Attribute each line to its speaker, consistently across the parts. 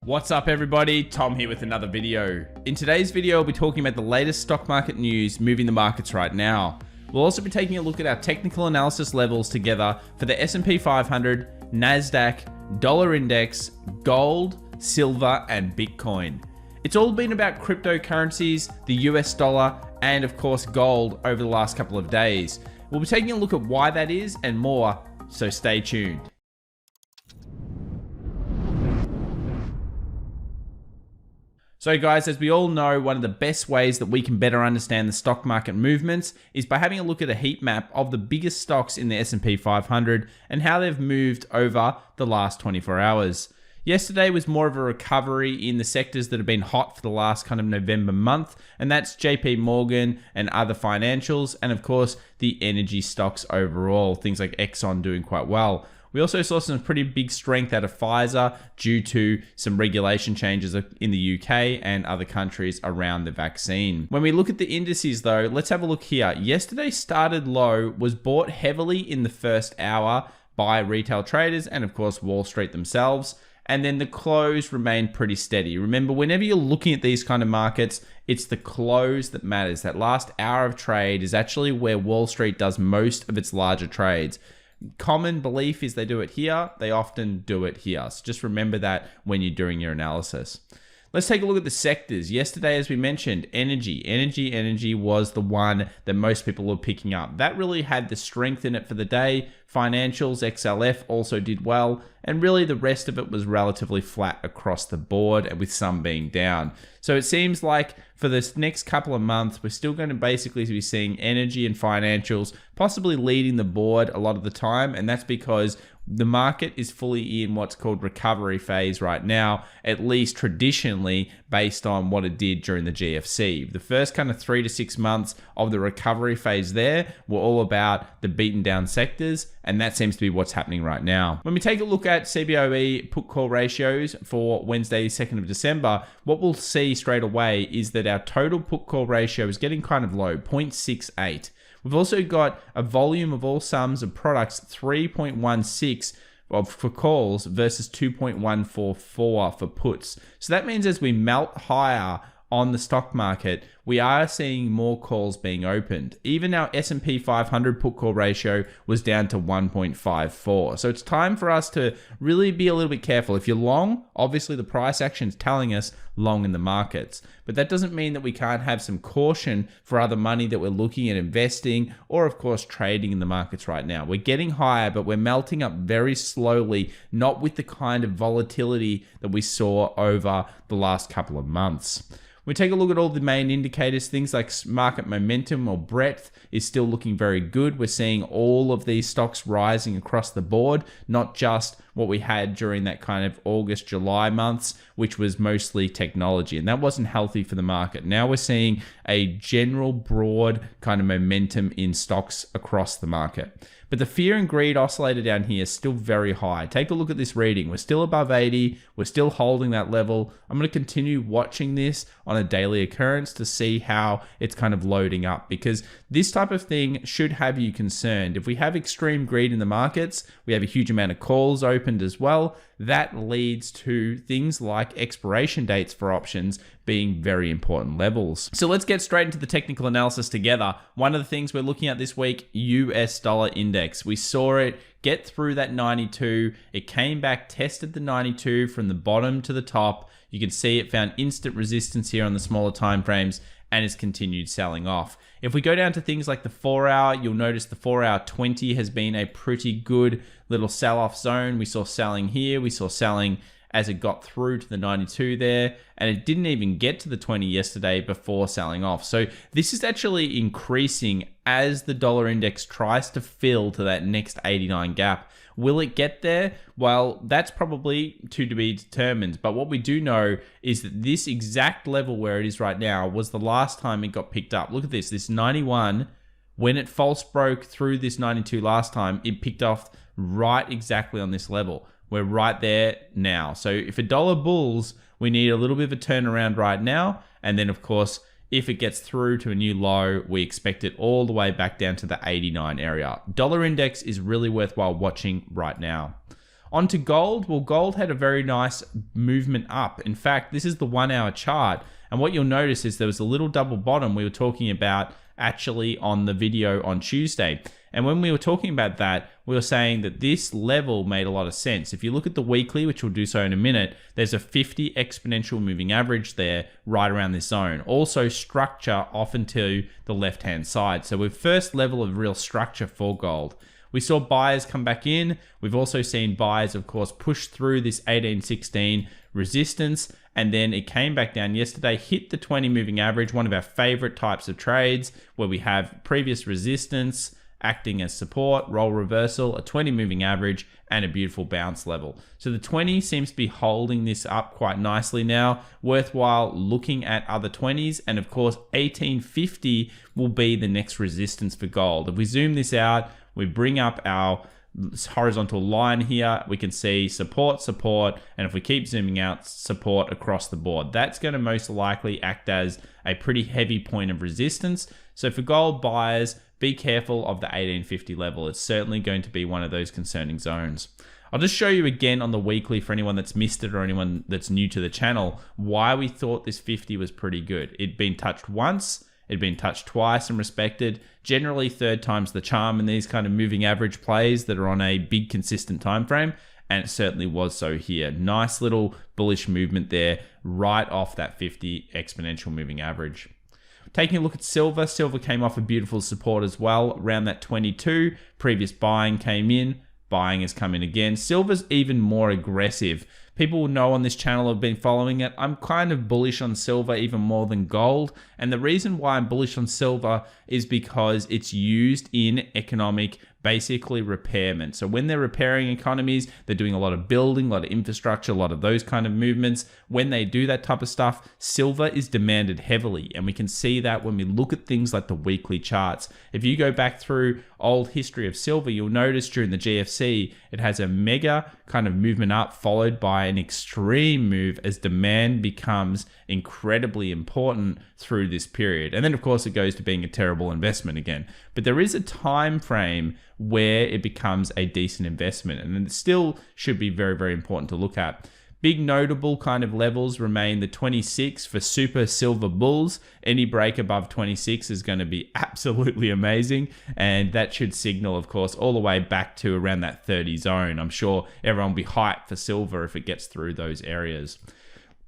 Speaker 1: What's up everybody, Tom here with another video. In today's video, we'll be talking about the latest stock market news moving the markets right now. We'll also be taking a look at our technical analysis levels together for the S&P 500, NASDAQ, dollar index, gold, silver, and Bitcoin. It's all been about cryptocurrencies, the US dollar, and of course gold over the last couple of days. We'll be taking a look at why that is and more, so stay tuned. So guys, as we all know, one of the best ways that we can better understand the stock market movements is by having a look at a heat map of the biggest stocks in the S&P 500 and how they've moved over the last 24 hours. Yesterday was more of a recovery in the sectors that have been hot for the last kind of November month, and that's JP Morgan and other financials, and of course the energy stocks overall, things like Exxon doing quite well. We also saw some pretty big strength out of Pfizer due to some regulation changes in the UK and other countries around the vaccine. When we look at the indices though, let's have a look here. Yesterday started low, was bought heavily in the first hour by retail traders and of course Wall Street themselves. And then the close remained pretty steady. Remember, whenever you're looking at these kind of markets, it's the close that matters. That last hour of trade is actually where Wall Street does most of its larger trades. Common belief is they do it here, they often do it here. So just remember that when you're doing your analysis. Let's take a look at the sectors. Yesterday, as we mentioned, energy was the one that most people were picking up. That really had the strength in it for the day. Financials, XLF also did well, and really the rest of it was relatively flat across the board, and with some being down. So it seems like for this next couple of months, we're still going to basically be seeing energy and financials possibly leading the board a lot of the time, and that's because the market is fully in what's called recovery phase right now, at least traditionally based on what it did during the GFC. The first kind of 3 to 6 months of the recovery phase there were all about the beaten down sectors, and that seems to be what's happening right now. When we take a look at CBOE put call ratios for Wednesday, 2nd of December, what we'll see straight away is that our total put call ratio is getting kind of low, 0.68. We've also got a volume of all sums of products, 3.16 for calls versus 2.144 for puts. So that means as we melt higher on the stock market, we are seeing more calls being opened. Even our S&P 500 put call ratio was down to 1.54. So it's time for us to really be a little bit careful. If you're long, obviously the price action is telling us long in the markets. But that doesn't mean that we can't have some caution for other money that we're looking at investing or of course trading in the markets right now. We're getting higher, but we're melting up very slowly, not with the kind of volatility that we saw over the last couple of months. We take a look at all the main indicators, things like market momentum or breadth is still looking very good. We're seeing all of these stocks rising across the board, not just what we had during that kind of August, July months, which was mostly technology, and that wasn't healthy for the market. Now we're seeing a general broad kind of momentum in stocks across the market. But the fear and greed oscillator down here is still very high. Take a look at this reading. We're still above 80. We're still holding that level. I'm going to continue watching this on a daily occurrence to see how it's kind of loading up, because this type of thing should have you concerned. If we have extreme greed in the markets, we have a huge amount of calls opened as well. That leads to things like expiration dates for options being very important levels. So let's get straight into the technical analysis together. One of the things we're looking at this week, US dollar index. We saw it get through that 92. It came back, tested the 92 from the bottom to the top. You can see it found instant resistance here on the smaller time frames and has continued selling off. If we go down to things like the 4 hour, you'll notice the 4 hour 20 has been a pretty good little sell-off zone. We saw selling here, we saw selling as it got through to the 92 there, and it didn't even get to the 20 yesterday before selling off. So this is actually increasing as the dollar index tries to fill to that next 89 gap. Will it get there? Well, that's probably to be determined. But what we do know is that this exact level where it is right now was the last time it got picked up. Look at this 91, when it false broke through this 92 last time, it picked off right exactly on this level. We're right there now. So if a dollar bulls, we need a little bit of a turnaround right now. And then of course, if it gets through to a new low, we expect it all the way back down to the 89 area. Dollar index is really worthwhile watching right now. On to gold. Well, gold had a very nice movement up. In fact, this is the 1 hour chart. And what you'll notice is there was a little double bottom we were talking about actually on the video on Tuesday. And when we were talking about that, we were saying that this level made a lot of sense. If you look at the weekly, which we'll do so in a minute, there's a 50 exponential moving average there right around this zone. Also structure off into the left-hand side. So we're first level of real structure for gold. We saw buyers come back in. We've also seen buyers, of course, push through this 1816 resistance, and then it came back down yesterday, hit the 20 moving average, one of our favorite types of trades where we have previous resistance acting as support, role reversal, a 20 moving average, and a beautiful bounce level. So the 20 seems to be holding this up quite nicely now. Worthwhile looking at other 20s, and of course 1850 will be the next resistance for gold. If we zoom this out, we bring up our horizontal line here, we can see support, support, and if we keep zooming out, support across the board. That's going to most likely act as a pretty heavy point of resistance. So for gold buyers, be careful of the 1850 level. It's certainly going to be one of those concerning zones. I'll just show you again on the weekly for anyone that's missed it or anyone that's new to the channel, why we thought this 50 was pretty good. It'd been touched once, it'd been touched twice and respected. Generally, third time's the charm in these kind of moving average plays that are on a big consistent time frame, and it certainly was so here. Nice little bullish movement there right off that 50 exponential moving average. Taking a look at silver, silver came off a beautiful support as well around that 22. Previous buying came in, buying has come in again. Silver's even more aggressive. People will know on this channel have been following it. I'm kind of bullish on silver even more than gold. And the reason why I'm bullish on silver is because it's used in economic basically repairment. So when they're repairing economies, they're doing a lot of building, a lot of infrastructure, a lot of those kind of movements. When they do that type of stuff, silver is demanded heavily. And we can see that when we look at things like the weekly charts. If you go back through old history of silver, you'll notice during the GFC, it has a mega kind of movement up followed by an extreme move as demand becomes incredibly important through this period. And then of course it goes to being a terrible investment again. But there is a time frame where it becomes a decent investment, and it still should be very, very important to look at. Big notable kind of levels remain the 26 for super silver bulls. Any break above 26 is going to be absolutely amazing, and that should signal, of course, all the way back to around that 30 zone. I'm sure everyone will be hyped for silver if it gets through those areas.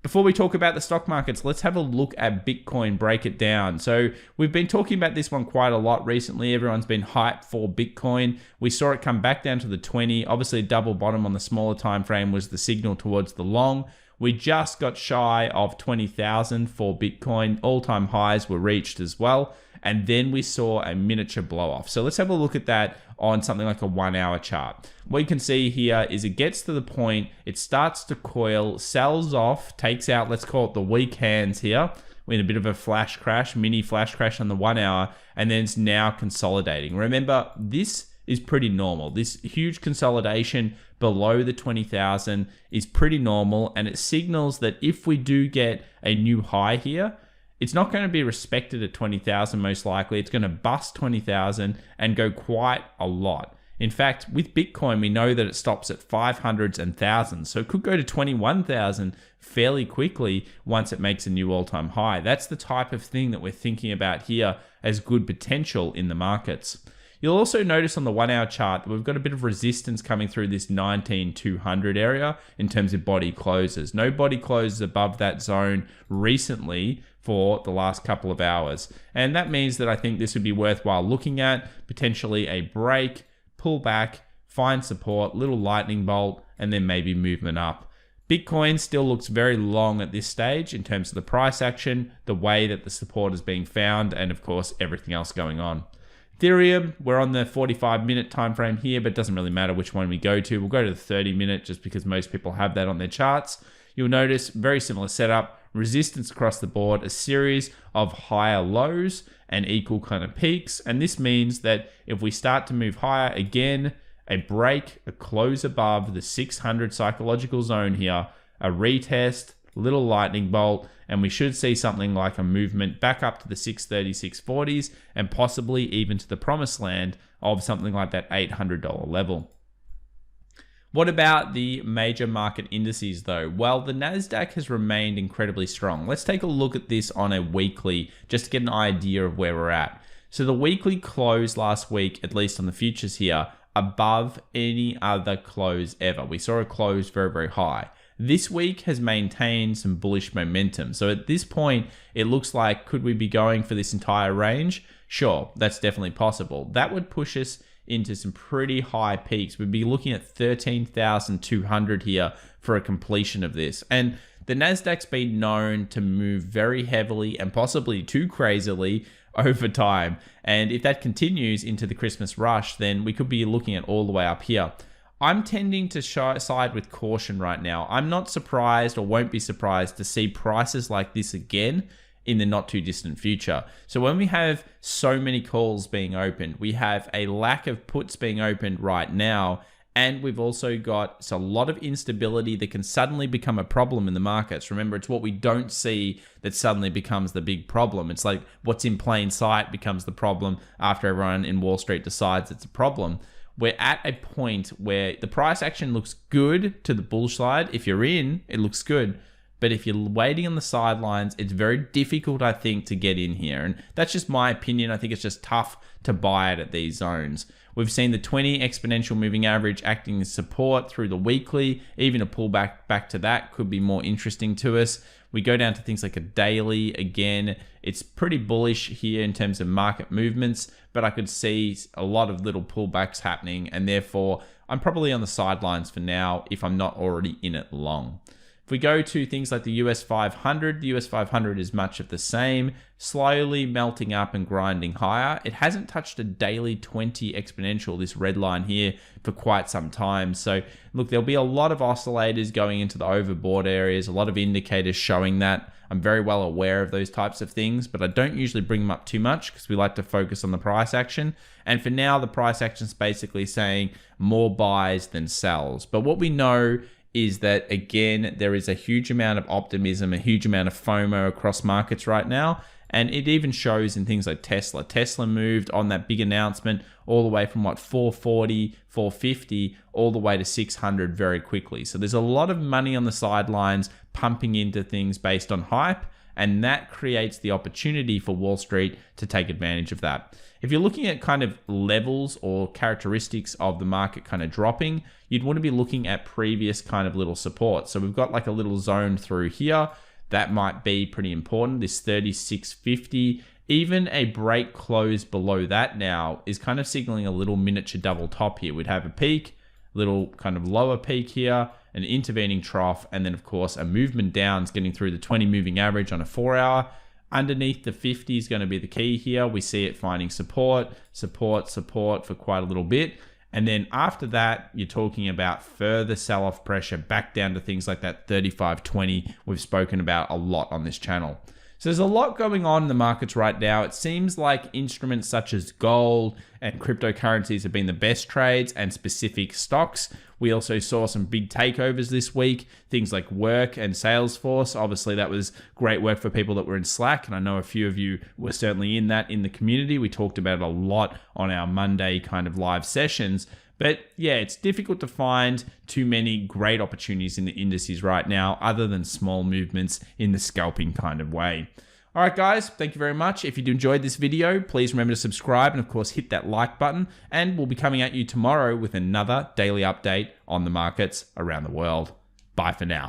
Speaker 1: Before we talk about the stock markets, let's have a look at Bitcoin, break it down. So we've been talking about this one quite a lot recently. Everyone's been hyped for Bitcoin. We saw it come back down to the 20. Obviously, a double bottom on the smaller time frame was the signal towards the long. We just got shy of 20,000 for Bitcoin. All-time highs were reached as well. And then we saw a miniature blow off. So let's have a look at that on something like a 1 hour chart. What you can see here is it gets to the point, it starts to coil, sells off, takes out, let's call it the weak hands here. We're in a bit of a flash crash, mini flash crash on the 1 hour, and then it's now consolidating. Remember, this is pretty normal. This huge consolidation below the 20,000 is pretty normal, and it signals that if we do get a new high here, it's not going to be respected at 20,000 most likely. It's going to bust 20,000 and go quite a lot. In fact, with Bitcoin, we know that it stops at 500s and thousands. So it could go to 21,000 fairly quickly once it makes a new all-time high. That's the type of thing that we're thinking about here as good potential in the markets. You'll also notice on the 1 hour chart that we've got a bit of resistance coming through this 19,200 area in terms of body closes. No body closes above that zone recently for the last couple of hours. And that means that I think this would be worthwhile looking at, potentially a break, pull back, find support, little lightning bolt, and then maybe movement up. Bitcoin still looks very long at this stage in terms of the price action, the way that the support is being found, and of course, everything else going on. Ethereum, we're on the 45-minute time frame here, but it doesn't really matter which one we go to. We'll go to the 30-minute just because most people have that on their charts. You'll notice very similar setup, resistance across the board, a series of higher lows and equal kind of peaks. And this means that if we start to move higher again, a break, a close above the 600 psychological zone here, a retest, little lightning bolt, and we should see something like a movement back up to the 630, 640s, and possibly even to the promised land of something like that $800 level. What about the major market indices though? Well, the Nasdaq has remained incredibly strong. Let's take a look at this on a weekly just to get an idea of where we're at. So the weekly close last week, at least on the futures here, above any other close ever. We saw a close very, very high. This week has maintained some bullish momentum. So at this point, it looks like, could we be going for this entire range? Sure, that's definitely possible. That would push us into some pretty high peaks. We'd be looking at 13,200 here for a completion of this. And the Nasdaq's been known to move very heavily and possibly too crazily over time. And if that continues into the Christmas rush, then we could be looking at all the way up here. I'm tending to side with caution right now. I'm not surprised or won't be surprised to see prices like this again in the not too distant future. So when we have so many calls being opened, we have a lack of puts being opened right now, and we've also got a lot of instability that can suddenly become a problem in the markets. Remember, it's what we don't see that suddenly becomes the big problem. It's like what's in plain sight becomes the problem after everyone in Wall Street decides it's a problem. We're at a point where the price action looks good to the bull side. If you're in, it looks good. But if you're waiting on the sidelines, it's very difficult, I think, to get in here. And that's just my opinion. I think it's just tough to buy it at these zones. We've seen the 20 exponential moving average acting as support through the weekly. Even a pullback back to that could be more interesting to us. We go down to things like a daily. Again, it's pretty bullish here in terms of market movements, but I could see a lot of little pullbacks happening, and therefore I'm probably on the sidelines for now if I'm not already in it long. If we go to things like the US 500, the US 500 is much of the same, slowly melting up and grinding higher. It hasn't touched a daily 20 exponential, this red line here, for quite some time. So look, there'll be a lot of oscillators going into the overbought areas, a lot of indicators showing that. I'm very well aware of those types of things, but I don't usually bring them up too much because we like to focus on the price action. And for now, the price action is basically saying more buys than sells. But what we know is that, again, there is a huge amount of optimism, a huge amount of FOMO across markets right now. And it even shows in things like Tesla. Tesla moved on that big announcement all the way from 440, 450, all the way to 600 very quickly. So there's a lot of money on the sidelines pumping into things based on hype. And that creates the opportunity for Wall Street to take advantage of that. If you're looking at kind of levels or characteristics of the market kind of dropping, you'd want to be looking at previous kind of little support. So we've got like a little zone through here. That might be pretty important. This 36.50, even a break close below that now is kind of signaling a little miniature double top here. We'd have a peak, little kind of lower peak here, an intervening trough, and then of course a movement down is getting through the 20 moving average on a 4 hour. Underneath the 50 is going to be the key here. We see it finding support for quite a little bit. And then after that, you're talking about further sell-off pressure back down to things like that 35.20 we've spoken about a lot on this channel. So there's a lot going on in the markets right now. It seems like instruments such as gold and cryptocurrencies have been the best trades, and specific stocks. We also saw some big takeovers this week, things like Work and Salesforce. Obviously, that was great work for people that were in Slack, and I know a few of you were certainly in that in the community. We talked about it a lot on our Monday kind of live sessions. But yeah, it's difficult to find too many great opportunities in the indices right now, other than small movements in the scalping kind of way. All right, guys, thank you very much. If you enjoyed this video, please remember to subscribe and, of course, hit that like button. And we'll be coming at you tomorrow with another daily update on the markets around the world. Bye for now.